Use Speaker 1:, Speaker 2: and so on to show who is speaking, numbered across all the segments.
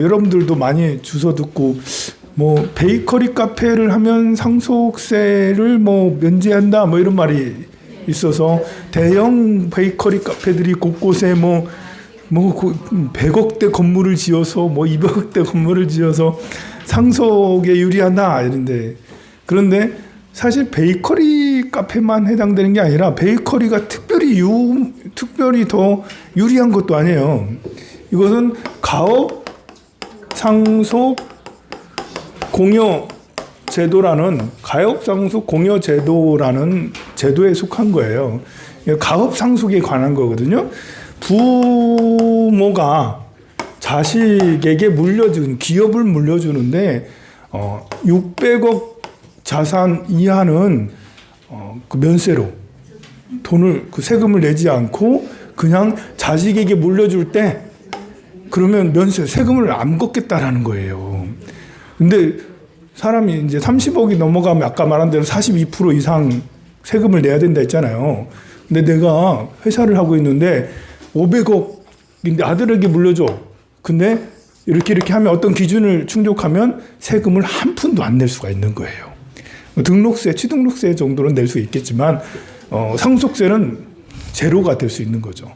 Speaker 1: 여러분들도 많이 주워 듣고 뭐 베이커리 카페를 하면 상속세를 뭐 면제한다 뭐 이런 말이 있어서 대형 베이커리 카페들이 곳곳에 뭐 100억대 건물을 지어서 뭐 200억대 건물을 지어서 상속에 유리하다 이런데, 그런데 사실 베이커리 카페만 해당되는 게 아니라 베이커리가 특별히 더 유리한 것도 아니에요. 이것은 가업 상속 공여 제도라는 제도에 속한 거예요. 가업 상속에 관한 거거든요. 부모가 자식에게 기업을 물려주는데 600억 자산 이하는 그 면세로 그 세금을 내지 않고 그냥 자식에게 물려줄 때 그러면 세금을 안 걷겠다라는 거예요. 근데 사람이 이제 30억이 넘어가면 아까 말한 대로 42% 이상 세금을 내야 된다 했잖아요. 근데 내가 회사를 하고 있는데 500억인데 아들에게 물려줘. 근데 이렇게 하면 어떤 기준을 충족하면 세금을 한 푼도 안 낼 수가 있는 거예요. 등록세, 취등록세 정도는 낼 수 있겠지만 상속세는 제로가 될 수 있는 거죠.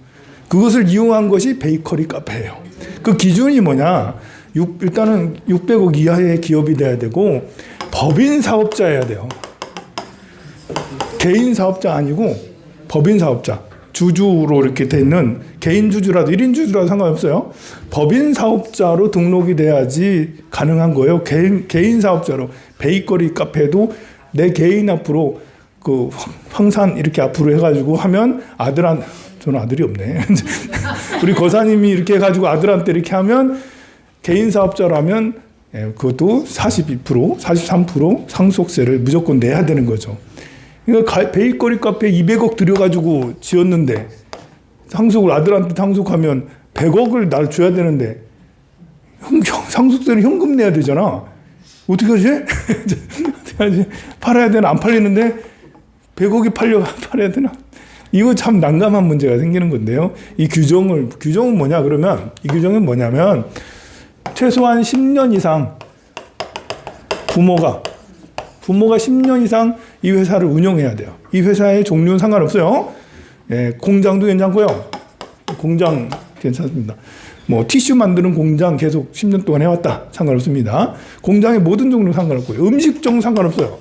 Speaker 1: 그것을 이용한 것이 베이커리 카페예요. 그 기준이 뭐냐? 일단은 600억 이하의 기업이 돼야 되고 법인 사업자여야 돼요. 개인 사업자 아니고 법인 사업자. 주주로 이렇게 돼 있는 개인 주주라도 1인 주주라도 상관없어요. 법인 사업자로 등록이 돼야지 가능한 거예요. 개인 사업자로. 베이커리 카페도 내 개인 앞으로 그 황산 이렇게 앞으로 해가지고 하면 저는 아들이 없네. 우리 거사님이 이렇게 해가지고 아들한테 이렇게 하면 개인 사업자라면 그것도 42%, 43% 상속세를 무조건 내야 되는 거죠. 그러니까 베이커리 카페 200억 들여가지고 지었는데 아들한테 상속하면 100억을 날 줘야 되는데 상속세를 현금 내야 되잖아. 어떻게 하지? 어떻게 하지? 팔아야 되나? 안 팔리는데 100억이 팔아야 되나? 이거 참 난감한 문제가 생기는 건데요. 규정은 뭐냐 그러면 이 규정은 뭐냐면 최소한 10년 이상 부모가 10년 이상 이 회사를 운영해야 돼요. 이 회사의 종류는 상관없어요. 공장도 괜찮고요. 공장 괜찮습니다. 뭐 티슈 만드는 공장 계속 10년 동안 해왔다. 상관없습니다. 공장의 모든 종류는 상관없고요. 음식점 상관없어요.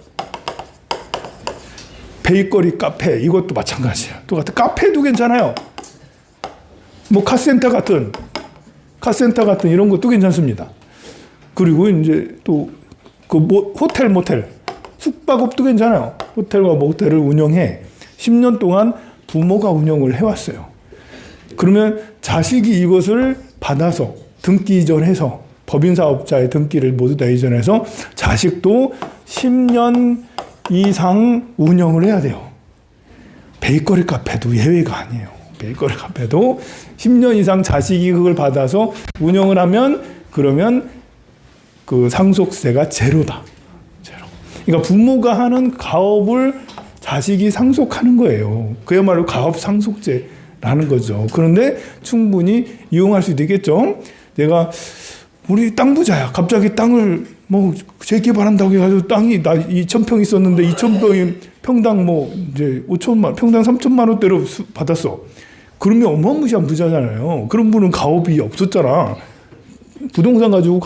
Speaker 1: 베이커리 카페 이것도 마찬가지예요. 똑같아. 카페도 괜찮아요. 뭐 카센터 같은 이런 것도 괜찮습니다. 그리고 이제 또 그 호텔 모텔 숙박업도 괜찮아요. 호텔과 모텔을 운영해 10년 동안 부모가 운영을 해왔어요. 그러면 자식이 이것을 받아서 등기 이전해서 법인사업자의 등기를 모두 다 이전해서 자식도 10년 이상 운영을 해야 돼요. 베이커리 카페도 예외가 아니에요. 베이커리 카페도 10년 이상 자식이 그걸 받아서 운영을 하면 그러면 그 상속세가 제로다. 제로. 그러니까 부모가 하는 가업을 자식이 상속하는 거예요. 그야말로 가업 상속제라는 거죠. 그런데 충분히 이용할 수도 있겠죠. 내가 우리 땅 부자야. 갑자기 땅을 뭐 재개발한다고 해가지고 땅이 나 2,000평 있었는데 2,000평이 평당 뭐 이제 5천만, 평당 3천만 원대로 받았어. 그러면 어마무시한 부자잖아요. 그런 분은 가업이 없었잖아. 부동산 가지고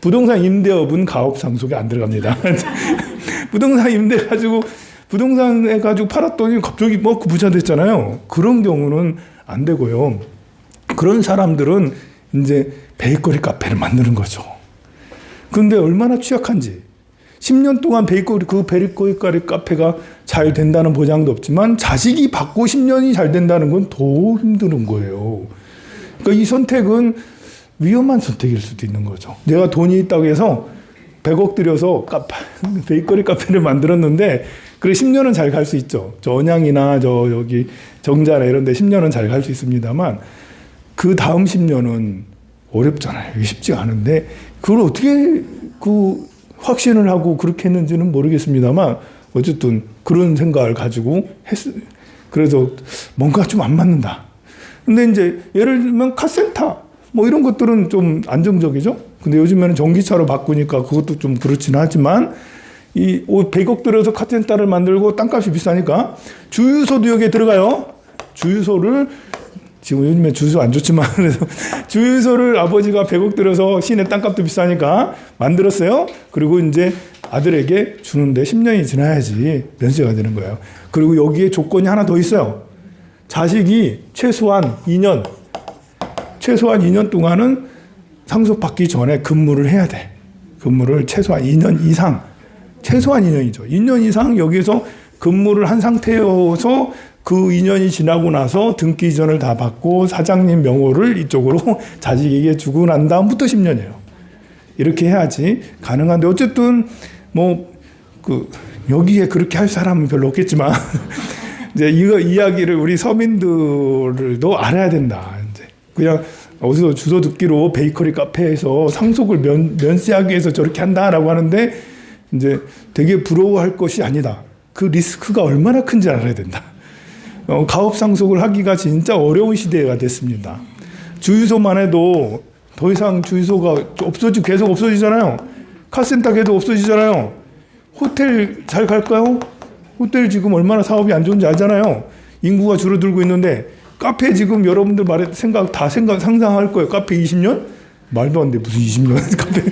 Speaker 1: 부동산 임대업은 가업 상속에 안 들어갑니다. 부동산 임대 가지고 부동산에 가지고 팔았더니 갑자기 뭐 부자 됐잖아요. 그런 경우는 안 되고요. 그런 사람들은 이제 베이커리 카페를 만드는 거죠. 그런데 얼마나 취약한지. 10년 동안 베이커리 카페가 잘 된다는 보장도 없지만 자식이 받고 10년이 잘 된다는 건 더 힘든 거예요. 그러니까 이 선택은 위험한 선택일 수도 있는 거죠. 내가 돈이 있다고 해서 100억 들여서 베이커리 카페를 만들었는데 그래 10년은 잘 갈 수 있죠. 저 언양이나 여기 정자나 이런 데 10년은 잘 갈 수 있습니다만 그 다음 10년은 어렵잖아요. 쉽지가 않은데 그걸 어떻게 확신을 하고 그렇게 했는지는 모르겠습니다만 어쨌든 그런 생각을 가지고 그래서 뭔가 좀 안 맞는다. 근데 이제 예를 들면 카센터 뭐 이런 것들은 좀 안정적이죠. 근데 요즘에는 전기차로 바꾸니까 그것도 좀 그렇긴 하지만 이 100억 들여서 카센터를 만들고 땅값이 비싸니까 주유소도 여기에 들어가요. 주유소를 지금 요즘에 주유소 안 좋지만 그래서 주유소를 아버지가 100억 들여서 시내 땅값도 비싸니까 만들었어요. 그리고 이제 아들에게 주는데 10년이 지나야지 면세가 되는 거예요. 그리고 여기에 조건이 하나 더 있어요. 자식이 최소한 2년 동안은 상속받기 전에 근무를 해야 돼. 근무를 최소한 2년 이상, 최소한 2년이죠. 2년 이상 여기서 근무를 한 상태여서 그 2년이 지나고 나서 등기 이전을 다 받고 사장님 명호를 이쪽으로 자식에게 주고 난 다음부터 10년이에요. 이렇게 해야지 가능한데 어쨌든 뭐 여기에 그렇게 할 사람은 별로 없겠지만 이제 이거 이야기를 우리 서민들도 알아야 된다. 이제 그냥 어디서 주소 듣기로 베이커리 카페에서 상속을 면세하기 위해서 저렇게 한다라고 하는데 이제 되게 부러워할 것이 아니다. 그 리스크가 얼마나 큰지 알아야 된다. 가업 상속을 하기가 진짜 어려운 시대가 됐습니다. 주유소만 해도 더 이상 주유소가 계속 없어지잖아요. 카센터 계속 없어지잖아요. 호텔 잘 갈까요? 호텔 지금 얼마나 사업이 안 좋은지 알잖아요. 인구가 줄어들고 있는데 카페 지금 여러분들 상상할 거예요. 카페 20년? 말도 안 돼. 무슨 20년? 카페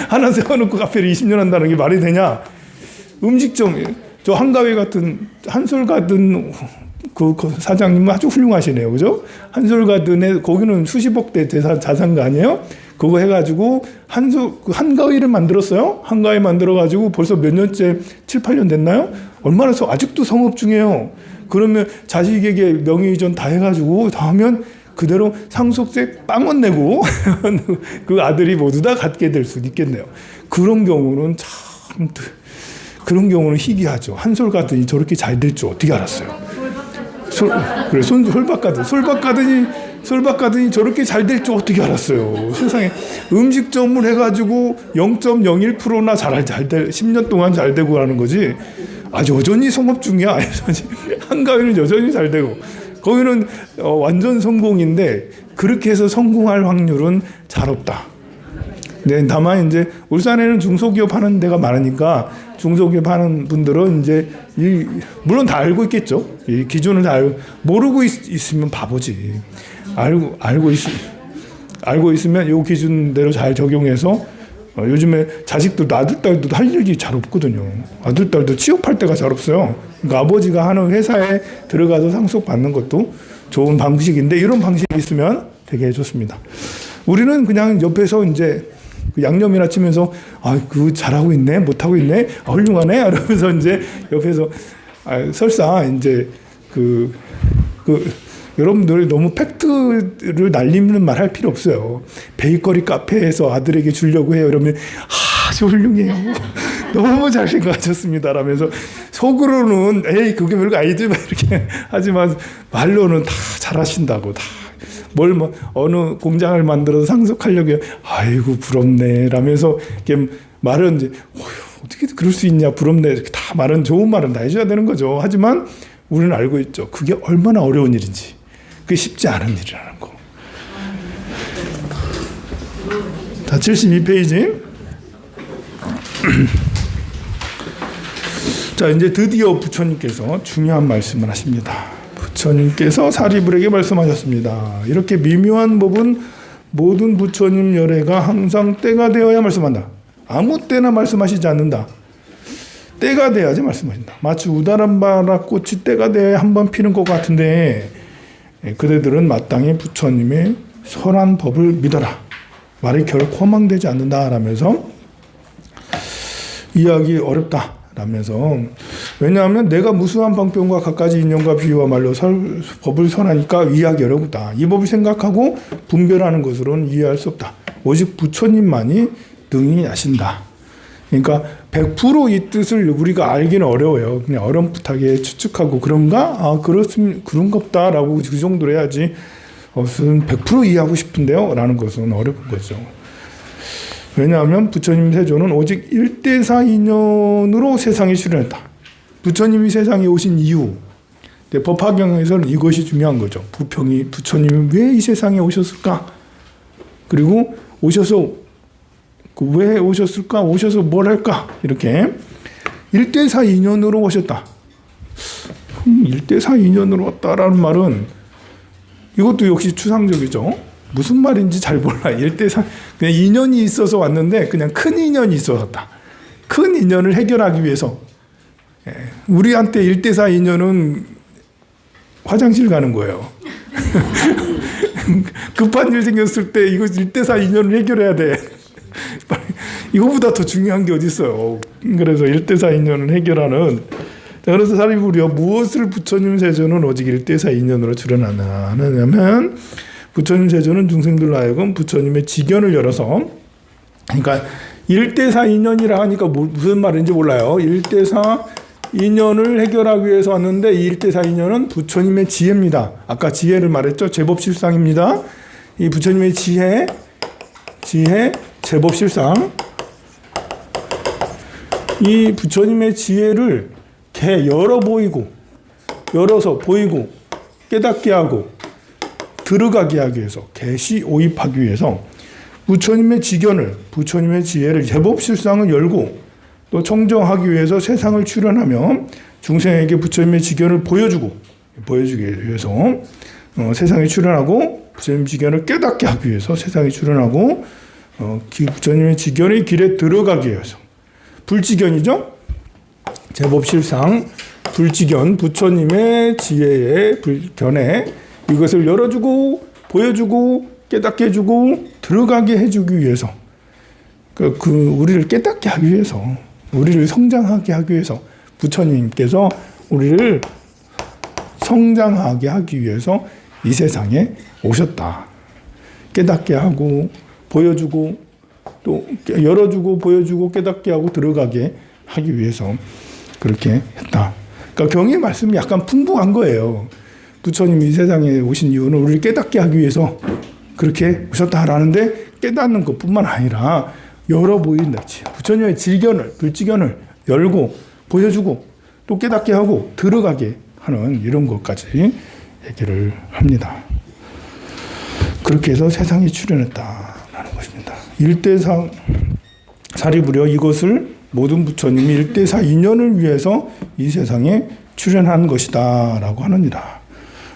Speaker 1: 하나 세워놓고 카페를 20년 한다는 게 말이 되냐? 음식점, 저 한가위 같은 한솔가든 그 사장님은 아주 훌륭하시네요. 그죠? 한솔가든에 거기는 수십억대 자산가 아니에요? 그거 해가지고 한가위를 만들었어요. 한가위 만들어가지고 벌써 몇 년째 7, 8년 됐나요? 얼마나 아직도 성업 중이에요. 그러면 자식에게 명의이전 다 해가지고 다 하면 그대로 상속세 빵원 내고 그 아들이 모두 다 갖게 될 수도 있겠네요. 그런 경우는 희귀하죠. 한솔가든이 저렇게 잘 될 줄 어떻게 알았어요? 솔박가든이 저렇게 잘 될 줄 어떻게 알았어요? 세상에 음식점을 해가지고 0.01%나 잘 될 10년 동안 잘 되고 하는 거지. 여전히 성업 중이야. 한가위는 여전히 잘 되고 거기는 완전 성공인데 그렇게 해서 성공할 확률은 잘 없다. 네, 다만 이제 울산에는 중소기업 하는 데가 많으니까 중소기업 하는 분들은 이제 물론 다 알고 있겠죠. 이 기준을 다 모르고 있으면 바보지. 알고 있으면 이 기준대로 잘 적용해서 요즘에 자식들도 아들 딸도 할 일이 잘 없거든요. 아들 딸도 취업할 때가 잘 없어요. 그러니까 아버지가 하는 회사에 들어가서 상속 받는 것도 좋은 방식인데 이런 방식이 있으면 되게 좋습니다. 우리는 그냥 옆에서 이제 양념이나 치면서 그거 잘하고 있네, 못하고 있네, 훌륭하네, 이러면서 이제 옆에서 설사 이제 여러분들 너무 팩트를 날리는 말 할 필요 없어요. 베이커리 카페에서 아들에게 주려고 해요. 이러면 아주 훌륭해요. 너무 잘 생각하셨습니다. 라면서 속으로는 에이 그게 별거 아니지 이렇게 하지만 말로는 다 잘하신다고 다. 어느 공장을 만들어서 상속하려고 해요. 아이고 부럽네 라면서 이렇게 말은 이제 어떻게 그럴 수 있냐 부럽네 이렇게 다 말은 좋은 말은 다 해줘야 되는 거죠. 하지만 우리는 알고 있죠. 그게 얼마나 어려운 일인지. 그게 쉽지 않은 일이라는 거. 자, 72페이지. 자, 이제 드디어 부처님께서 중요한 말씀을 하십니다. 부처님께서 사리불에게 말씀하셨습니다. 이렇게 미묘한 법은 모든 부처님 열애가 항상 때가 되어야 말씀한다. 아무 때나 말씀하시지 않는다. 때가 돼야지 말씀하신다. 마치 우다람바라 꽃이 때가 돼야 한번 피는 것 같은데 그대들은 마땅히 부처님의 설한 법을 믿어라. 말이 결코 허망되지 않는다 라면서 이해하기 어렵다 라면서 왜냐하면 내가 무수한 방편과 갖가지 인연과 비유와 말로 법을 설하니까 이해하기 어렵다. 이 법을 생각하고 분별하는 것으로는 이해할 수 없다. 오직 부처님만이 능히 아신다. 그러니까 100% 이 뜻을 우리가 알기는 어려워요. 그냥 어렴풋하게 추측하고 그런가? 그런가 보다라고 그 정도로 해야지. 무슨 100% 이해하고 싶은데요? 라는 것은 어려운 거죠. 왜냐하면 부처님 세조는 오직 1대4 인연으로 세상에 출현했다. 부처님이 세상에 오신 이유. 법화경에서는 이것이 중요한 거죠. 부처님이 왜 이 세상에 오셨을까? 그리고 오셔서 왜 오셨을까? 오셔서 뭘 할까? 이렇게 1대4 인연으로 오셨다. 1대4 인연으로 왔다라는 말은 이것도 역시 추상적이죠. 무슨 말인지 잘 몰라. 1대4 그냥 인연이 있어서 왔는데 그냥 큰 인연이 있어서 왔다. 큰 인연을 해결하기 위해서. 우리한테 1대4 인연은 화장실 가는 거예요. 급한 일 생겼을 때 이거 1대4 인연을 해결해야 돼. 이거보다 더 중요한 게 어디 있어요. 그래서 1대4 인연을 해결하는. 그래서 사리부리여 무엇을 부처님 세조는 오직 1대4 인연으로 출현하느냐면 부처님 세조는 중생들로 하여금 부처님의 지견을 열어서, 그러니까 1대4 인연이라 하니까 무슨 말인지 몰라요. 1대4 인연을 해결하기 위해서 왔는데 이 1대4 인연은 부처님의 지혜입니다. 아까 지혜를 말했죠. 제법실상입니다. 이 부처님의 지혜, 제법실상. 이 부처님의 지혜를 열어서 보이고 깨닫게 하고 들어가게 하기 위해서, 개시 오입하기 위해서 부처님의 지견을, 부처님의 지혜를, 제법실상을 열고 또 청정하기 위해서 세상을 출현하며 중생에게 부처님의 지견을 보여주기 위해서 세상에 출현하고 부처님의 지견을 깨닫게 하기 위해서 세상에 출현하고 부처님의 지견의 길에 들어가기 위해서. 불지견이죠. 제법실상 불지견, 부처님의 지혜의 불견에 이것을 열어주고 보여주고 깨닫게 해주고 들어가게 해주기 위해서, 우리를 깨닫게 하기 위해서, 우리를 성장하게 하기 위해서, 부처님께서 우리를 성장하게 하기 위해서 이 세상에 오셨다. 깨닫게 하고 보여주고 또 열어주고 보여주고 깨닫게 하고 들어가게 하기 위해서 그렇게 했다. 그러니까 경의 말씀이 약간 풍부한 거예요. 부처님이 이 세상에 오신 이유는 우리를 깨닫게 하기 위해서 그렇게 오셨다라는데, 깨닫는 것뿐만 아니라 열어 보인다. 부처님의 불지견을 열고 보여주고 또 깨닫게 하고 들어가게 하는 이런 것까지 얘기를 합니다. 그렇게 해서 세상에 출현했다라는 것입니다. 1대4 사리부려 이것을 모든 부처님이 1대4 인연을 위해서 이 세상에 출현한 것이다 라고 하느니라.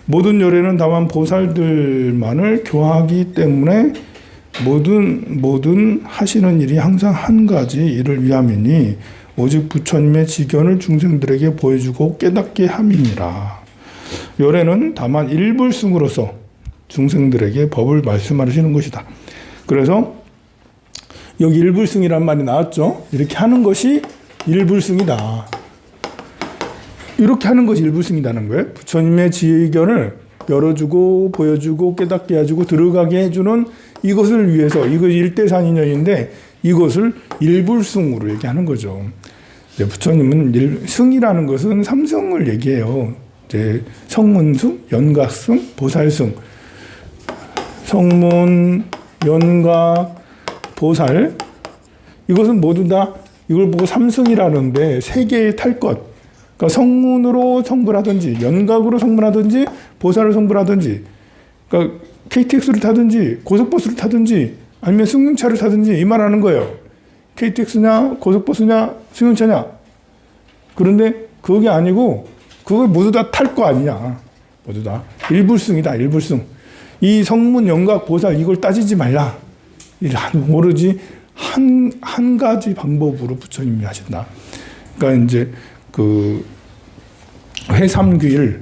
Speaker 1: 모든 열애는 다만 보살들만을 교화하기 때문에 모든 하시는 일이 항상 한 가지 일을 위함이니 오직 부처님의 지견을 중생들에게 보여주고 깨닫게 함이니라. 열애는 다만 일불승으로서 중생들에게 법을 말씀하시는 것이다. 그래서 여기 일불승이란 말이 나왔죠. 이렇게 하는 것이 일불승이다. 이렇게 하는 것이 일불승이라는 거예요. 부처님의 지견을 열어주고 보여주고 깨닫게 해주고 들어가게 해주는 이것을 위해서, 이거 1대4 인연인데 이것을 일불승으로 얘기하는 거죠. 부처님은 승이라는 것은 삼승을 얘기해요. 이제 성문승, 연각승, 보살승. 성문, 연각, 보살. 이것은 모두 다 이걸 보고 삼승이라는데 세 개의 탈 것. 그러니까 성문으로 성불하든지, 연각으로 성불하든지, 보살을 성불하든지, 그러니까 KTX를 타든지, 고속버스를 타든지, 아니면 승용차를 타든지 이 말하는 거예요. KTX냐, 고속버스냐, 승용차냐. 그런데 그게 아니고 그걸 모두 다 탈 거 아니냐. 모두 다 일불승이다. 일불승. 이 성문, 연각, 보살 이걸 따지지 말라. 오로지 한 가지 방법으로 부처님이 하신다. 그러니까 이제 회삼귀일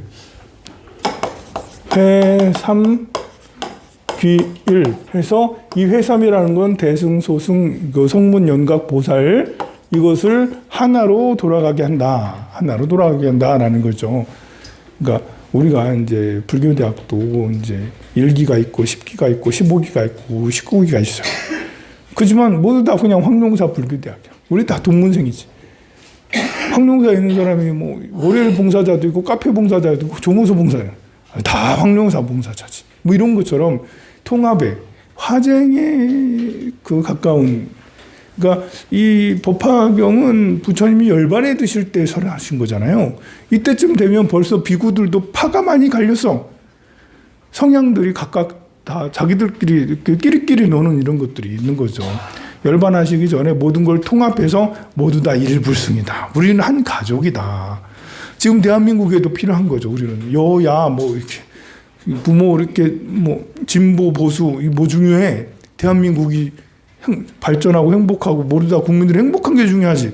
Speaker 1: 해서 이 회삼이라는 건 대승, 소승, 성문, 연각, 보살 이것을 하나로 돌아가게 한다. 하나로 돌아가게 한다라는 거죠. 그러니까 우리가 이제 불교대학도 이제 1기가 있고 10기가 있고 15기가 있고 19기가 있어요. 그렇지만 모두 다 그냥 황룡사 불교대학이야. 우리 다 동문생이지. 황룡사에 있는 사람이 뭐 월요일 봉사자도 있고 카페 봉사자도 있고 조무소 봉사자 다 황룡사 봉사자지. 뭐 이런 것처럼 통합에 화쟁에 가까운, 그러니까 이 법화경은 부처님이 열반에 드실 때 설하신 거잖아요. 이때쯤 되면 벌써 비구들도 파가 많이 갈렸어. 성향들이 각각 다 자기들끼리 이렇게 끼리끼리 노는 이런 것들이 있는 거죠. 열반하시기 전에 모든 걸 통합해서 모두 다 일불승이다. 우리는 한 가족이다. 지금 대한민국에도 필요한 거죠. 우리는 여야 뭐 이렇게 부모 이렇게 뭐 진보 보수 뭐 중요해. 대한민국이 발전하고 행복하고 모두 다 국민들이 행복한 게 중요하지.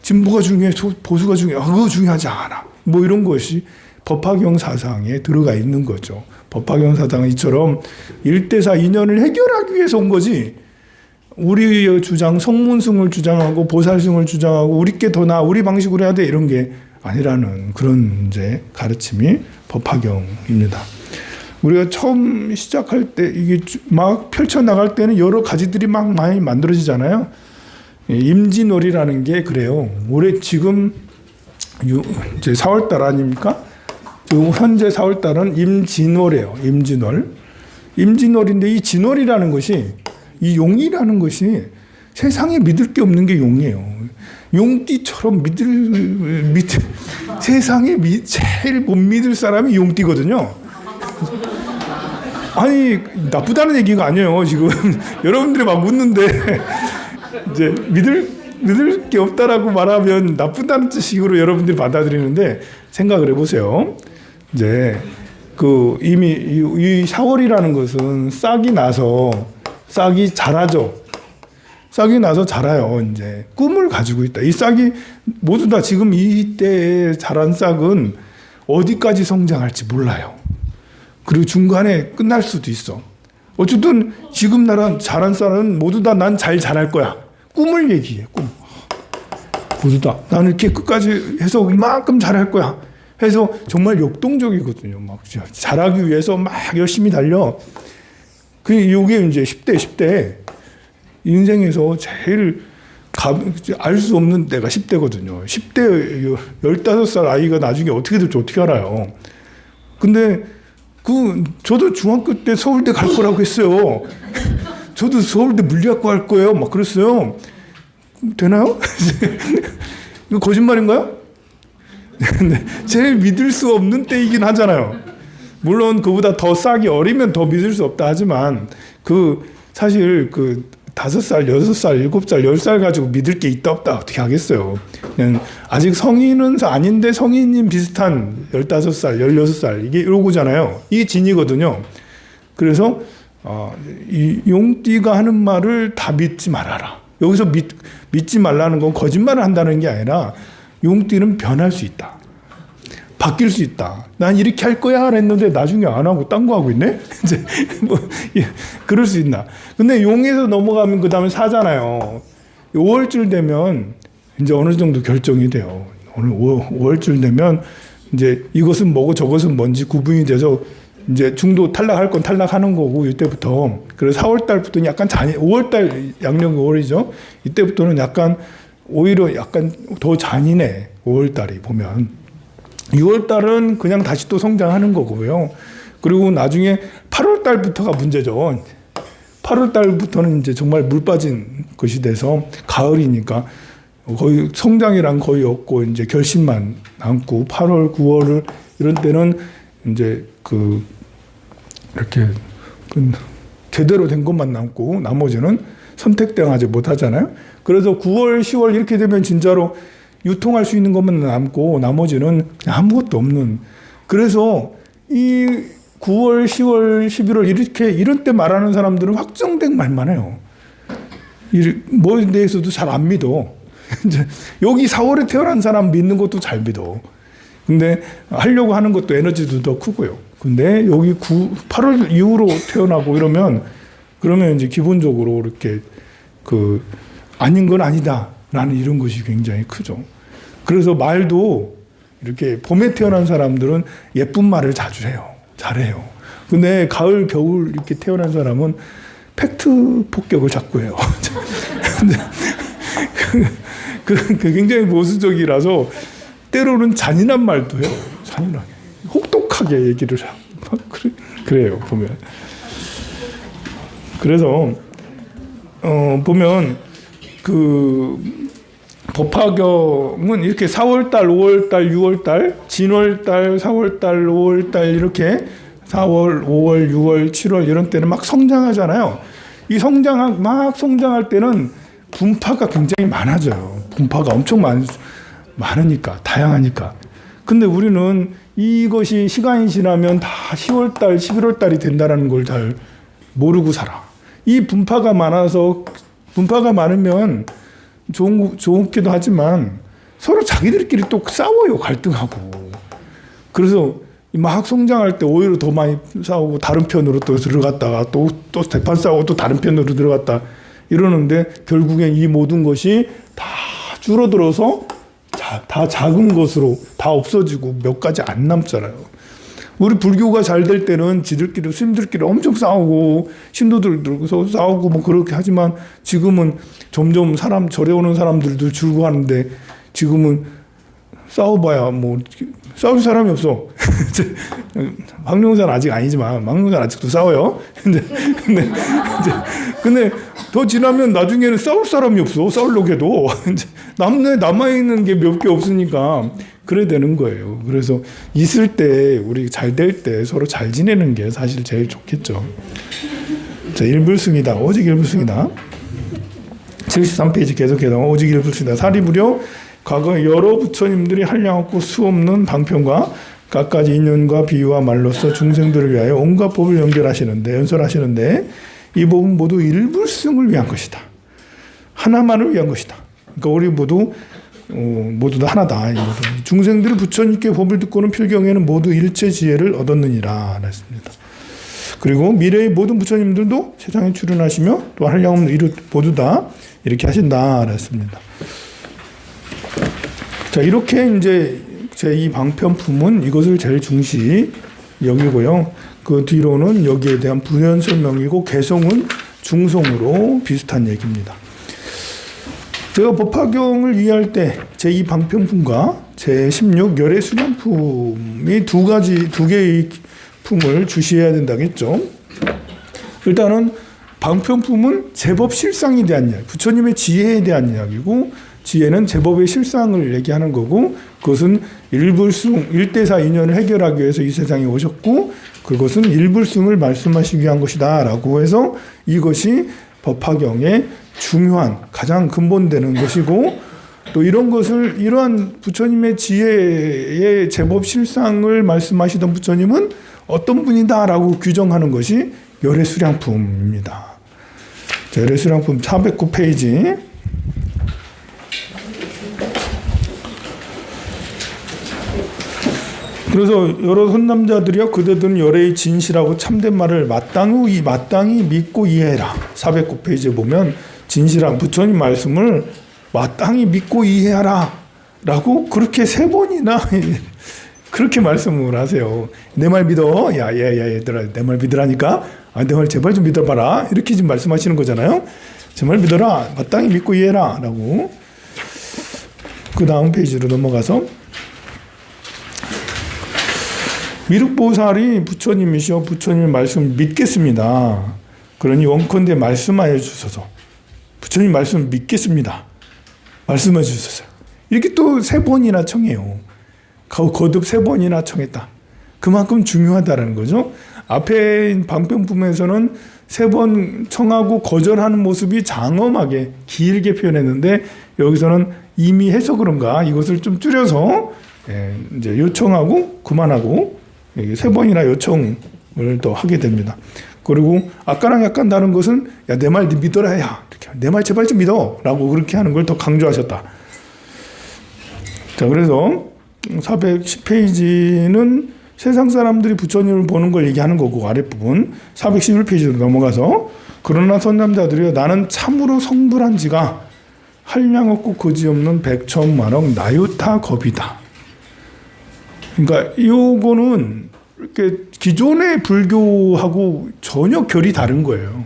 Speaker 1: 진보가 중요해, 보수가 중요해. 그거 중요하지 않아. 뭐 이런 것이 법화경 사상에 들어가 있는 거죠. 법화경 사상은 이처럼 1대4 인연을 해결하기 위해서 온 거지. 우리의 주장, 성문승을 주장하고 보살승을 주장하고 우리께 더 나아 우리 방식으로 해야 돼 이런 게 아니라는 그런 이제 가르침이 법화경입니다. 우리가 처음 시작할 때 이게 막 펼쳐나갈 때는 여러 가지들이 막 많이 만들어지잖아요. 임진월이라는 게 그래요. 올해 지금 이제 4월달 아닙니까? 지금 현재 4월달은 임진월이에요. 임진월. 임진월인데 이 진월이라는 것이 이 용이라는 것이 세상에 믿을 게 없는 게 용이에요. 용띠처럼 세상에 제일 못 믿을 사람이 용띠거든요. 아니 나쁘다는 얘기가 아니에요. 지금 여러분들이 막 묻는데 이제 믿을 게 없다라고 말하면 나쁘다는 식으로 여러분들이 받아들이는데 생각을 해보세요. 이제 그 이미 이 4월이라는 것은 싹이 자라죠. 싹이 나서 자라요. 이제 꿈을 가지고 있다. 이 싹이 모두 다 지금 이때에 자란 싹은 어디까지 성장할지 몰라요. 그리고 중간에 끝날 수도 있어. 어쨌든 지금 자란 싹은 모두 다 난 잘 자랄 거야. 꿈을 얘기해. 꿈. 모두 다 나는 이렇게 끝까지 해서 이만큼 잘할 거야. 해서 정말 역동적이거든요. 막 잘하기 위해서 막 열심히 달려. 요게 이제 10대. 인생에서 제일 알 수 없는 때가 10대거든요. 10대 15살 아이가 나중에 어떻게 될지 어떻게 알아요. 근데 저도 중학교 때 서울대 갈 거라고 했어요. 저도 서울대 물리학과 할 거예요. 막 그랬어요. 되나요? 이거 거짓말인가요? 제일 믿을 수 없는 때이긴 하잖아요. 물론 그보다 더 싹이 어리면 더 믿을 수 없다 하지만 사실 5살, 6살, 7살, 10살 가지고 믿을 게 있다 없다 어떻게 하겠어요. 그냥 아직 성인은 아닌데 성인님 비슷한 15살, 16살 이게 이러고잖아요. 이게 진이거든요. 그래서 이 용띠가 하는 말을 다 믿지 말아라. 여기서 믿지 말라는 건 거짓말을 한다는 게 아니라 용띠는 변할 수 있다. 바뀔 수 있다. 난 이렇게 할 거야 했는데 나중에 안 하고 딴 거 하고 있네? 이제 그럴 수 있나. 근데 용에서 넘어가면 그 다음에 사잖아요. 5월쯤 되면 이제 어느 정도 결정이 돼요. 오늘 5월쯤 되면 이제 이것은 뭐고 저것은 뭔지 구분이 돼서 이제 중도 탈락할 건 탈락하는 거고 이때부터. 그래서 4월 달부터는 약간 5월 달 양력 5월이죠. 이때부터는 오히려 약간 더 잔인해. 5월 달이 보면. 6월 달은 그냥 다시 또 성장하는 거고요. 그리고 나중에 8월 달부터가 문제죠. 8월 달부터는 이제 정말 물 빠진 것이 돼서 가을이니까 거의 성장이란 거의 없고 이제 결심만 남고 8월, 9월을 이런 때는 이제 이렇게 제대로 된 것만 남고 나머지는 선택당하지 못하잖아요. 그래서 9월, 10월 이렇게 되면 진짜로 유통할 수 있는 것만 남고 나머지는 그냥 아무것도 없는. 그래서 이 9월, 10월, 11월 이런 때 말하는 사람들은 확정된 말만 해요. 뭐에 대해서도 잘 안 믿어. 여기 4월에 태어난 사람 믿는 것도 잘 믿어. 근데 하려고 하는 것도 에너지도 더 크고요. 근데 여기 8월 이후로 태어나고 그러면 이제 기본적으로 이렇게 아닌 건 아니다. 라는 이런 것이 굉장히 크죠. 그래서 말도 이렇게 봄에 태어난 사람들은 예쁜 말을 자주 해요. 잘해요. 근데 가을, 겨울 이렇게 태어난 사람은 팩트 폭격을 자꾸 해요. 굉장히 보수적이라서 때로는 잔인한 말도 해요. 잔인하게. 혹독하게 얘기를 하고. 그래요, 보면. 그래서, 보면, 법화경은 이렇게 4월달, 5월달, 6월달, 진월달, 4월달, 5월달 이렇게 4월, 5월, 6월, 7월 이런 때는 막 성장하잖아요. 이 막 성장할 때는 분파가 굉장히 많아져요. 분파가 엄청 많으니까, 다양하니까. 근데 우리는 이것이 시간이 지나면 다 10월 달, 11월 달이 된다는 걸 잘 모르고 살아. 이 분파가 많으면 좋기도 하지만 서로 자기들끼리 또 싸워요. 갈등하고. 그래서 막 성장할 때 오히려 더 많이 싸우고 다른 편으로 또 들어갔다가 또 대판 싸우고 또 다른 편으로 들어갔다 이러는데 결국엔 이 모든 것이 다 줄어들어서 다 작은 것으로 다 없어지고 몇 가지 안 남잖아요. 우리 불교가 잘 될 때는 스님들끼리 엄청 싸우고 신도들 들고서 싸우고 뭐 그렇게 하지만 지금은 점점 절에 오는 사람들도 줄고 하는데 지금은 싸워봐야 뭐 싸울 사람이 없어. 황룡산 아직 아니지만 황룡산 아직도 싸워요. 근데 더 지나면 나중에는 싸울 사람이 없어. 싸우려고 해도 남아있는 게 몇 개 없으니까 그래 되는 거예요. 그래서 있을 때 우리 잘 될 때 서로 잘 지내는 게 사실 제일 좋겠죠. 자, 일불승이다. 오직 일불승이다. 73페이지 계속해서 오직 일불승이다. 사리부려 과거 여러 부처님들이 한량없고 수없는 방편과 갖가지 인연과 비유와 말로써 중생들을 위하여 온갖 법을 연설하시는데 이 법은 모두 일불승을 위한 것이다. 하나만을 위한 것이다. 그러니까 우리 모두 다 하나다. 중생들이 부처님께 법을 듣고는 필경에는 모두 일체 지혜를 얻었느니라 했습니다. 그리고 미래의 모든 부처님들도 세상에 출현하시며 또 한량없는 이릇 모두 다 이렇게 하신다 했습니다. 자, 이렇게 이제 제2 방편품은 이것을 제일 중시 여기고요. 그 뒤로는 여기에 대한 부연 설명이고 개성은 중성으로 비슷한 얘기입니다. 제가 법화경을 이해할 때 제2 방편품과 제16 열애수련품이 두 개의 품을 주시해야 된다겠죠. 일단은 방편품은 제법 실상에 대한 이야기, 부처님의 지혜에 대한 이야기고 지혜는 제법의 실상을 얘기하는 거고 그것은 일불승, 일대사 인연을 해결하기 위해서 이 세상에 오셨고 그것은 일불승을 말씀하시기 위한 것이다 라고 해서 이것이 법화경의 중요한 가장 근본되는 것이고 또 이러한 부처님의 지혜의 제법 실상을 말씀하시던 부처님은 어떤 분이다 라고 규정하는 것이 열애수량품입니다. 열애수량품 409페이지 그래서 여러 선남자들이여 그대들은 열애의 진실하고 참된 말을 마땅히 믿고 이해해라. 409페이지에 보면 진실한 부처님 말씀을 마땅히 믿고 이해하라 라고 그렇게 3번이나 그렇게 말씀을 하세요. 내 말 믿어. 야 얘들아 내 말 믿으라니까. 내 말 제발 좀 믿어봐라. 이렇게 지금 말씀하시는 거잖아요. 제 말 믿어라. 마땅히 믿고 이해해라 라고. 그 다음 페이지로 넘어가서 미륵보살이 부처님이시여 부처님의 말씀을 믿겠습니다. 그러니 원컨대 말씀하여 주소서. 부처님 말씀을 믿겠습니다. 말씀해 주소서. 이렇게 또 3번이나 청해요. 거듭 3번이나 청했다. 그만큼 중요하다는 거죠. 앞에 방편품에서는 3번 청하고 거절하는 모습이 장엄하게 길게 표현했는데 여기서는 이미 해서 그런가 이것을 좀 줄여서 이제 요청하고 그만하고 3번이나 요청을 또 하게 됩니다. 그리고 아까랑 약간 다른 것은 야, 내 말 믿어라 야. 내 말 제발 좀 믿어 라고 그렇게 하는 걸 더 강조하셨다. 자, 그래서 410페이지는 세상 사람들이 부처님을 보는 걸 얘기하는 거고 아랫부분 411페이지로 넘어가서 그러나 선남자들이여 나는 참으로 성불한 지가 한량 없고 거지없는 백천만억 나유타 겁이다. 그러니까 요거는 이렇게 기존의 불교하고 전혀 결이 다른 거예요.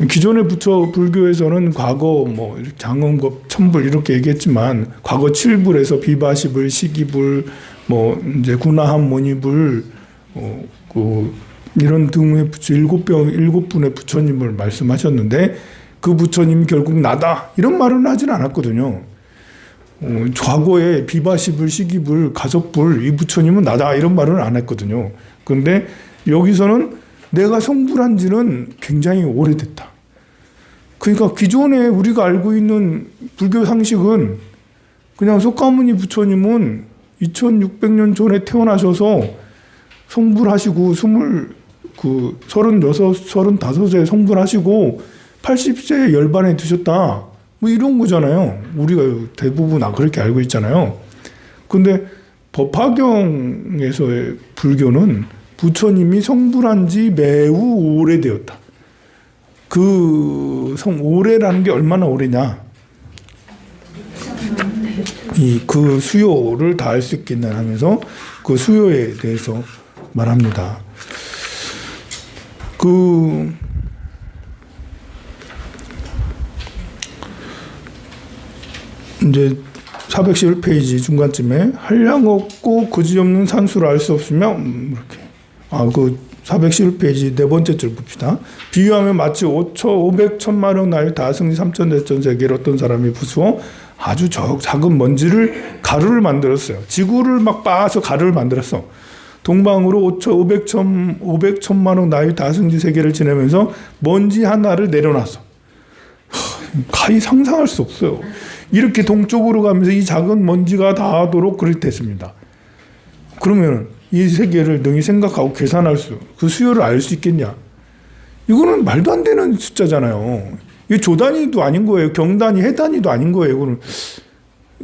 Speaker 1: 기존의 불교에서는 과거 뭐 장엄법, 천불 이렇게 얘기했지만 과거 7불에서 비바시불, 시기불, 뭐 이제 구나함, 모니불, 이런 등의 7분의 부처님을 말씀하셨는데 그 부처님 결국 나다 이런 말은 하진 않았거든요. 과거에 비바시불, 시기불, 가속불 이 부처님은 나다 이런 말은 안 했거든요. 그런데 여기서는 내가 성불한 지는 굉장히 오래됐다. 그러니까 기존에 우리가 알고 있는 불교 상식은 그냥 석가모니 부처님은 2600년 전에 태어나셔서 성불하시고 36, 35에 성불하시고 80세에 열반에 드셨다. 뭐 이런 거잖아요. 우리가 대부분 그렇게 알고 있잖아요. 근데 법화경에서의 불교는 부처님이 성불한 지 매우 오래되었다. 오래라는 게 얼마나 오래냐. 그 수요를 다할 수 있겠나 하면서 그 수요에 대해서 말합니다. 이제 411페이지 중간쯤에 한량 없고 그지없는 산수를 알 수 없으면 이렇게 411페이지 네 번째 줄 봅시다. 비유하면 마치 500, 1000마력 나이 다승지 3000대천 세계를 어떤 사람이 부수어 아주 작은 먼지를 가루를 만들었어요. 지구를 막 빻아서 가루를 만들었어. 동방으로 500, 1000마력 나이 다승지 세계를 지내면서 먼지 하나를 내려놨어. 가히 상상할 수 없어요. 이렇게 동쪽으로 가면서 이 작은 먼지가 닿도록 그렇게 됐습니다. 그러면 이 세계를 능히 생각하고 계산할 그 수요를 알 수 있겠냐? 이거는 말도 안 되는 숫자잖아요. 이게 조단위도 아닌 거예요. 경단위, 해단위도 아닌 거예요. 이거는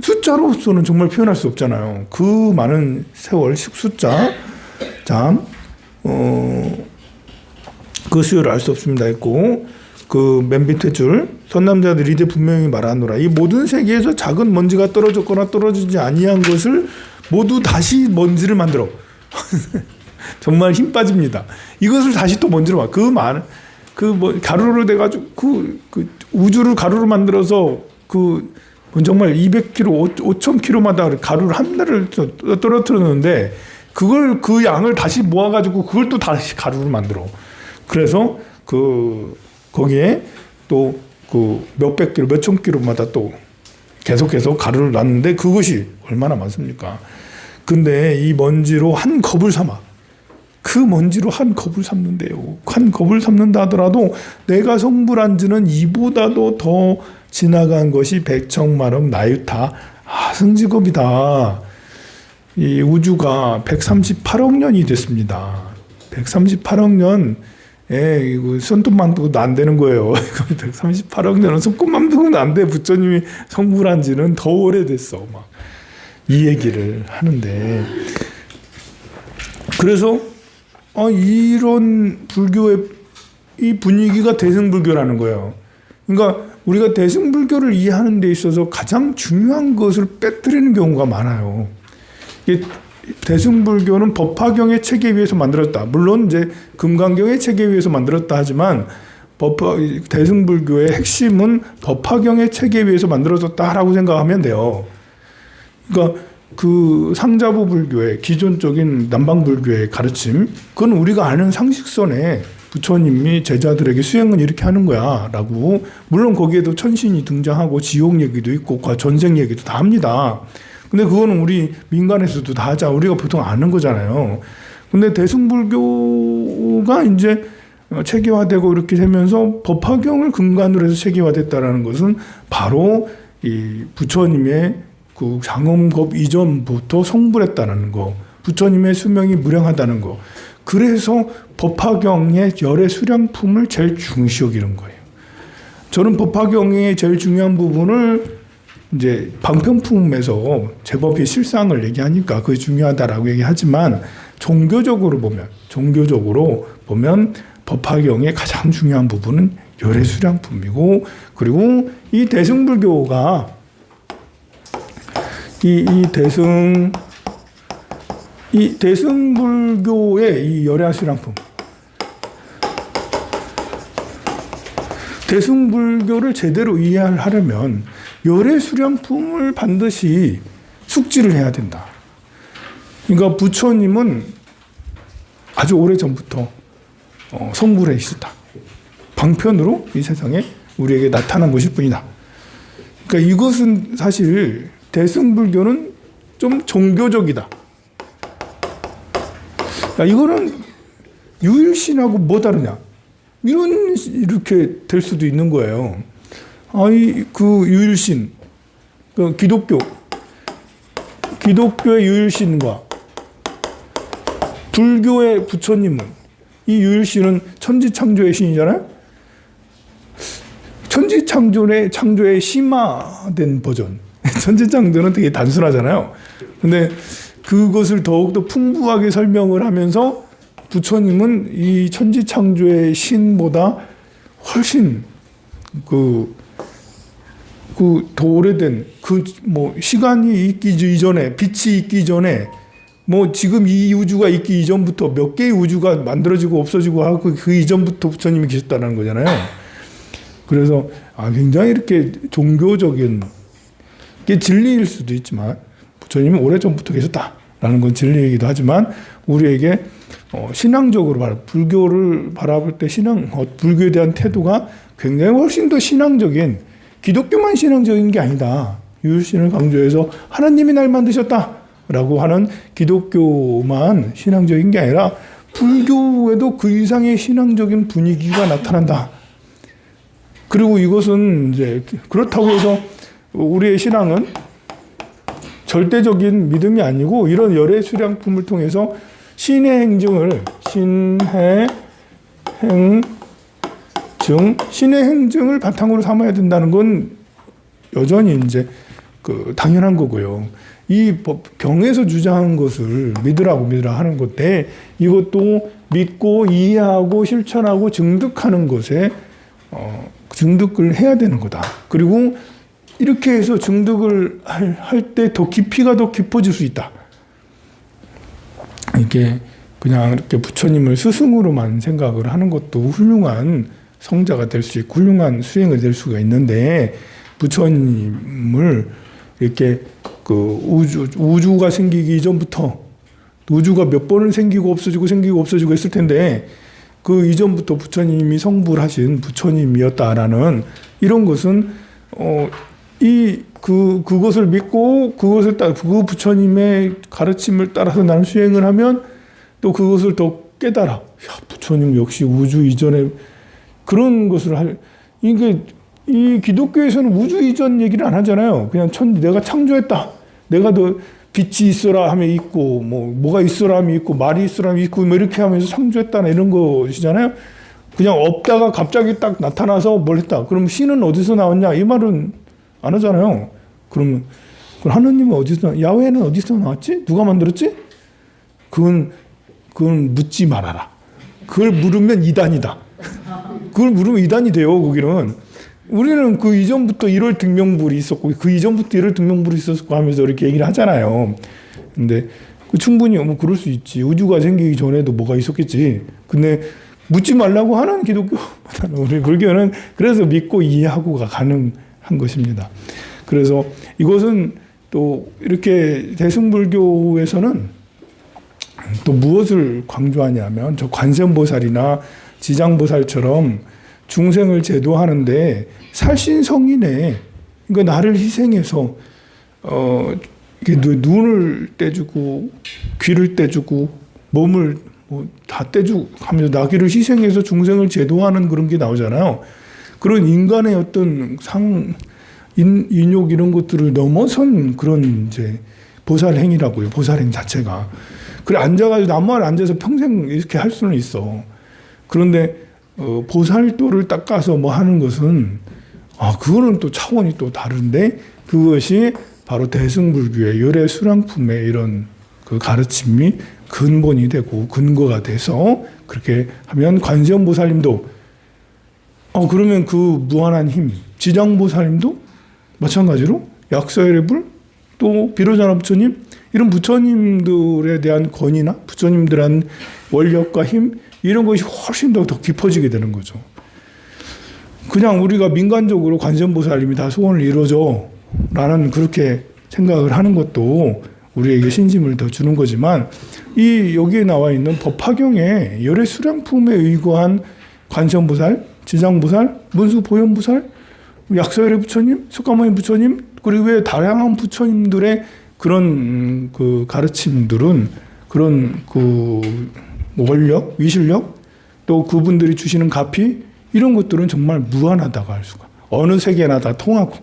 Speaker 1: 숫자로서는 정말 표현할 수 없잖아요. 그 많은 세월 숫자. 자, 그 수요를 알 수 없습니다. 했고, 그 맨 밑에 줄 선남자들이 이제 분명히 말하노라. 이 모든 세계에서 작은 먼지가 떨어졌거나 떨어지지 아니한 것을 모두 다시 먼지를 만들어. 정말 힘 빠집니다. 이것을 다시 또 먼지로 가루로 돼가지고 그 우주를 가루로 만들어서 정말 200km, 5000km마다 가루를 한 달을 떨어뜨렸는데 그 양을 다시 모아가지고 그걸 또 다시 가루로 만들어. 그래서 거기에 또 몇백 킬로, 몇천 킬로마다 또 계속해서 가루를 놨는데 그것이 얼마나 많습니까? 근데 이 먼지로 한 겁을 삼아. 그 먼지로 한 겁을 삼는데요. 한 겁을 삼는다 하더라도 내가 성불한 지는 이보다도 더 지나간 것이 백청만억 나유타. 승지겁이다. 이 우주가 138억 년이 됐습니다. 138억 년. 이거 손톱만 두고도 안 되는 거예요. 138억 년은 손톱만 두고도 안 돼. 부처님이 성불한 지는 더 오래됐어. 이 얘기를 하는데. 그래서, 이런 불교의 이 분위기가 대승불교라는 거예요. 그러니까 우리가 대승불교를 이해하는 데 있어서 가장 중요한 것을 빼뜨리는 경우가 많아요. 대승불교는 법화경의 체계에 의해서 만들었다. 물론 이제 금강경의 체계에 의해서 만들었다 하지만 대승불교의 핵심은 법화경의 체계에 의해서 만들어졌다라고 생각하면 돼요. 그러니까 그 상자부 불교의 기존적인 남방불교의 가르침, 그건 우리가 아는 상식선에 부처님이 제자들에게 수행은 이렇게 하는 거야 라고, 물론 거기에도 천신이 등장하고 지옥 얘기도 있고 전생 얘기도 다 합니다. 근데 그거는 우리 민간에서도 다 하자. 우리가 보통 아는 거잖아요. 근데 대승불교가 이제 체계화되고 이렇게 되면서 법화경을 근간으로 해서 체계화됐다라는 것은 바로 이 부처님의 그 장엄겁 이전부터 성불했다는 거, 부처님의 수명이 무량하다는 거. 그래서 법화경의 열의 수량품을 제일 중시 여기는 거예요. 저는 법화경의 제일 중요한 부분을 이제 방편품에서 제법의 실상을 얘기하니까 그게 중요하다라고 얘기하지만 종교적으로 보면 법화경의 가장 중요한 부분은 열의 수량품이고, 그리고 이 대승불교가 이 대승불교의 이 열의 수량품, 대승불교를 제대로 이해하려면 열의 수량품을 반드시 숙지를 해야 된다. 그러니까 부처님은 아주 오래전부터 성불해 있었다. 방편으로 이 세상에 우리에게 나타난 것일 뿐이다. 그러니까 이것은 사실 대승불교는 좀 종교적이다. 야, 이거는 유일신하고 뭐 다르냐? 이렇게 될 수도 있는 거예요. 아니, 그 유일신, 그 기독교의 유일신과 불교의 부처님은, 이 유일신은 천지창조의 신이잖아요? 천지창조의 심화된 버전. 천지창조는 되게 단순하잖아요. 근데 그것을 더욱더 풍부하게 설명을 하면서 부처님은 이 천지창조의 신보다 훨씬 더 오래된 시간이 있기 이전에, 빛이 있기 전에, 지금 이 우주가 있기 이전부터 몇 개의 우주가 만들어지고 없어지고 하고 그 이전부터 부처님이 계셨다는 거잖아요. 그래서 굉장히 이렇게 종교적인 게 진리일 수도 있지만 부처님은 오래전부터 계셨다라는 건 진리이기도 하지만 우리에게 신앙적으로 불교를 바라볼 때 불교에 대한 태도가 굉장히 훨씬 더 신앙적인, 기독교만 신앙적인 게 아니다. 유일신을 강조해서 하나님이 날 만드셨다라고 하는 기독교만 신앙적인 게 아니라 불교에도 그 이상의 신앙적인 분위기가 나타난다. 그리고 이것은 이제 그렇다고 해서 우리의 신앙은 절대적인 믿음이 아니고 이런 열애 수량품을 통해서 신의 행증을 바탕으로 삼아야 된다는 건 여전히 이제 당연한 거고요. 이 경에서 주장한 것을 믿으라 하는 건데 이것도 믿고 이해하고 실천하고 증득하는 것에 증득을 해야 되는 거다. 그리고 이렇게 해서 증득을 할 때 깊이가 더 깊어질 수 있다. 이게 그냥 이렇게 부처님을 스승으로만 생각을 하는 것도 훌륭한 성자가 될 수 있고 훌륭한 수행을 될 수가 있는데, 부처님을 이렇게 우주가 생기기 이전부터, 우주가 몇 번을 생기고 없어지고 했을 텐데 그 이전부터 부처님이 성불하신 부처님이었다라는 이런 것은 그것을 믿고 그 부처님의 가르침을 따라서 나는 수행을 하면 또 그것을 더 깨달아. 부처님 역시 우주 이전에 그런 것을 이 기독교에서는 우주 이전 얘기를 안 하잖아요. 그냥 내가 창조했다. 내가 더 빛이 있어라 하면 있고, 뭐가 있어라 하면 있고, 말이 있어라 하면 있고, 이렇게 하면서 창조했다나 이런 것이잖아요. 그냥 없다가 갑자기 딱 나타나서 뭘 했다. 그럼 신은 어디서 나왔냐? 이 말은 안 하잖아요. 그럼 하느님은 야훼는 어디서 나왔지? 누가 만들었지? 그건 묻지 말아라. 그걸 물으면 이단이다. 그걸 물으면 이단이 돼요, 거기는. 우리는 그 이전부터 1월 등명불이 있었고, 그 이전부터 1월 등명불이 있었고 하면서 이렇게 얘기를 하잖아요. 근데 충분히 그럴 수 있지. 우주가 생기기 전에도 뭐가 있었겠지. 근데 묻지 말라고 하는 기독교보다는 우리 불교는 그래서 믿고 이해하고가 가능한 것입니다. 그래서 이것은 또 이렇게 대승불교에서는 또 무엇을 강조하냐면 저 관세음보살이나 지장보살처럼 중생을 제도하는데 살신성인에, 그러니까 나를 희생해서 눈을 떼주고 귀를 떼주고 몸을 다 떼주고 하면서 나귀를 희생해서 중생을 제도하는 그런 게 나오잖아요. 그런 인간의 어떤 인욕 이런 것들을 넘어선 그런 이제 보살행이라고요. 보살행 자체가. 그래 앉아가지고 나무 아래 앉아서 평생 이렇게 할 수는 있어. 그런데 보살도를 닦아서 하는 것은 그거는 또 차원이 또 다른데, 그것이 바로 대승불교의 열애 수량품의 이런 그 가르침이 근본이 되고 근거가 돼서 그렇게 하면 관세음보살님도 그러면 그 무한한 힘, 지장보살님도 마찬가지로 약사열애불, 또 비로자나 부처님, 이런 부처님들에 대한 권위나 부처님들한 원력과 힘, 이런 것이 훨씬 더 깊어지게 되는 거죠. 그냥 우리가 민간적으로 관세음보살님이 다 소원을 이루어줘 라는 그렇게 생각을 하는 것도 우리에게 신심을 더 주는 거지만, 여기에 나와 있는 법화경에 열애 수량품에 의거한 관세음보살, 지장보살, 문수보현보살, 약사열애 부처님, 석가모니 부처님, 그리고 왜 다양한 부처님들의 그런 그 가르침들은 그런 뭐 원력, 위실력, 또 그분들이 주시는 가피 이런 것들은 정말 무한하다고 할 수가. 어느 세계나 다 통하고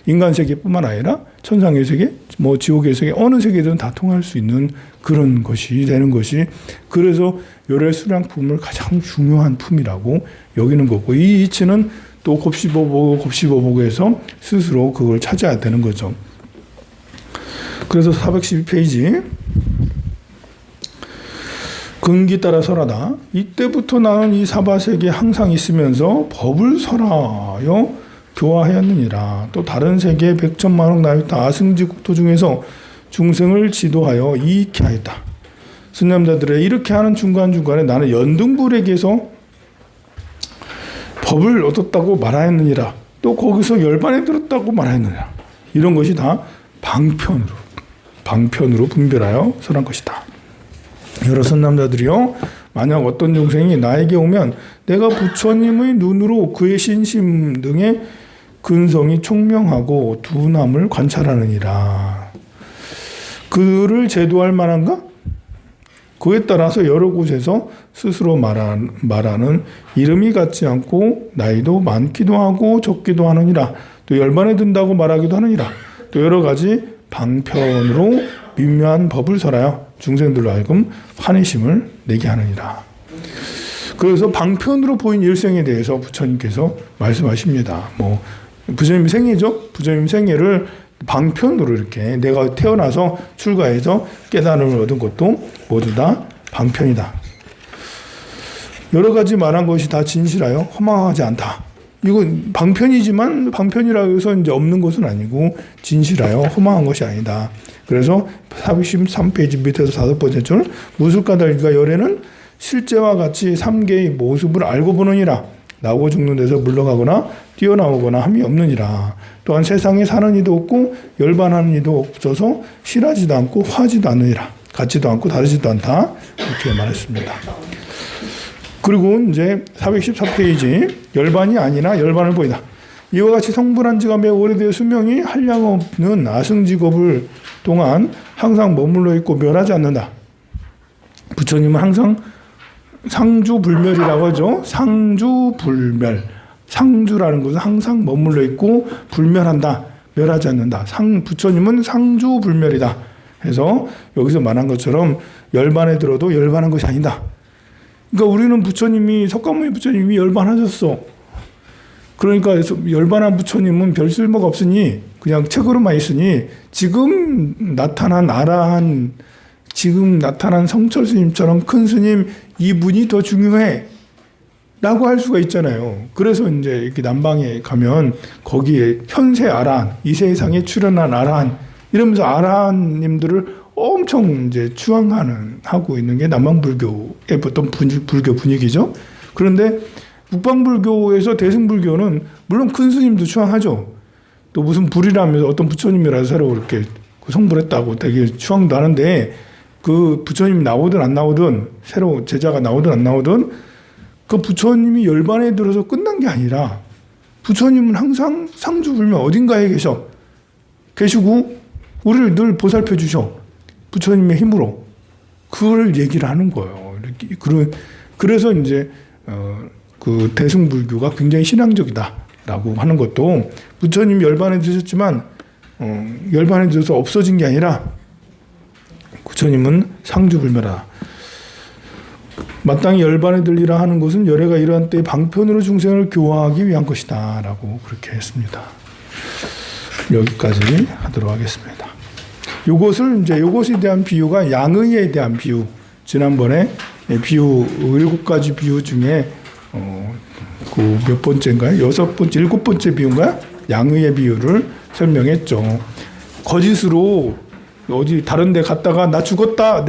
Speaker 1: 인간 세계뿐만 아니라 천상의 세계, 뭐 지옥의 세계 어느 세계든 다 통할 수 있는 그런 것이 되는 것이 그래서 요래수량품을 가장 중요한 품이라고 여기는 거고 이 이치는 또 곱씹어보고에서 스스로 그걸 찾아야 되는 거죠. 그래서 412페이지 근기 따라 설하다. 이때부터 나는 이 사바세계에 항상 있으면서 법을 설하여 교화하였느니라. 또 다른 세계 백천만억 나유타 아승지국토 중에서 중생을 지도하여 이익케 하였다. 승념자들의 이렇게 하는 중간중간에 나는 연등불에게서 법을 얻었다고 말하였느니라. 또 거기서 열반에 들었다고 말하였느니라. 이런 것이 다 방편으로 분별하여 설한 것이다. 여러 선남자들이요 만약 어떤 중생이 나에게 오면 내가 부처님의 눈으로 그의 신심 등의 근성이 총명하고 둔함을 관찰하느니라. 그를 제도할 만한가? 그에 따라서 여러 곳에서 스스로 말하는 이름이 같지 않고 나이도 많기도 하고 적기도 하느니라. 또 열반에 든다고 말하기도 하느니라. 또 여러 가지 방편으로 미묘한 법을 설하여 중생들로 하여금 환희심을 내게 하느니라. 그래서 방편으로 보인 일생에 대해서 부처님께서 말씀하십니다. 뭐 부처님 생애죠. 부처님 생애를 방편으로 이렇게 내가 태어나서 출가해서 깨달음을 얻은 것도 모두 다 방편이다. 여러 가지 말한 것이 다 진실하여 허망하지 않다. 이건 방편이지만 방편이라고 해서 이제 없는 것은 아니고 진실하여 허망한 것이 아니다. 그래서 413페이지 밑에서 5번째 줄 무술가들과 열애는 실제와 같이 3개의 모습을 알고 보느니라. 나오고 죽는 데서 물러가거나 뛰어나오거나 함이 없느니라. 또한 세상에 사는 이도 없고 열반하는 이도 없어서 실하지도 않고 화지도 않느니라. 같지도 않고 다르지도 않다. 이렇게 말했습니다. 그리고 이제 414페이지 열반이 아니나 열반을 보이다. 이와 같이 성불한 지가 매우 오래되어 수명이 한량없는 아승직업을 동안 항상 머물러 있고 멸하지 않는다. 부처님은 항상 상주불멸이라고 하죠. 상주불멸. 상주라는 것은 항상 머물러 있고 불멸한다. 멸하지 않는다. 부처님은 상주불멸이다. 해서 여기서 말한 것처럼 열반에 들어도 열반한 것이 아니다. 그러니까 우리는 부처님이 석가모니 부처님이 열반하셨어. 그러니까 열반한 부처님은 별 쓸모가 없으니 그냥 책으로만 있으니 지금 나타난 아라한 지금 나타난 성철 스님처럼 큰 스님 이분이 더 중요해 라고 할 수가 있잖아요. 그래서 이제 이렇게 남방에 가면 거기에 현세 아라한 이 세상에 출현한 아라한 이러면서 아라한님들을 엄청 이제 하고 있는 게 남방불교의 어떤 불교 분위기죠. 그런데 북방불교에서 대승불교는 물론 큰 스님도 추앙하죠. 또 무슨 불이라면서 어떤 부처님이라서 새로 이렇게 성불했다고 되게 추앙도 하는데 그 부처님이 나오든 안 나오든 새로 제자가 나오든 안 나오든 그 부처님이 열반에 들어서 끝난 게 아니라 부처님은 항상 상주불명 어딘가에 계시고 우리를 늘 보살펴 주셔. 부처님의 힘으로 그걸 얘기를 하는 거예요. 그래서 이제 그 대승불교가 굉장히 신앙적이다라고 하는 것도 부처님 열반에 드셨지만 열반에 들어서 없어진 게 아니라 부처님은 상주불멸하다. 마땅히 열반에 들리라 하는 것은 열애가 이러한 때에 방편으로 중생을 교화하기 위한 것이다 라고 그렇게 했습니다. 여기까지 하도록 하겠습니다. 요것에 대한 비유가 양의에 대한 비유. 지난번에 비유 7가지 비유 중에 그 몇 번째인가요? 6번째, 7번째 비유인가요? 양의의 비유를 설명했죠. 거짓으로 어디 다른 데 갔다가 나 죽었다.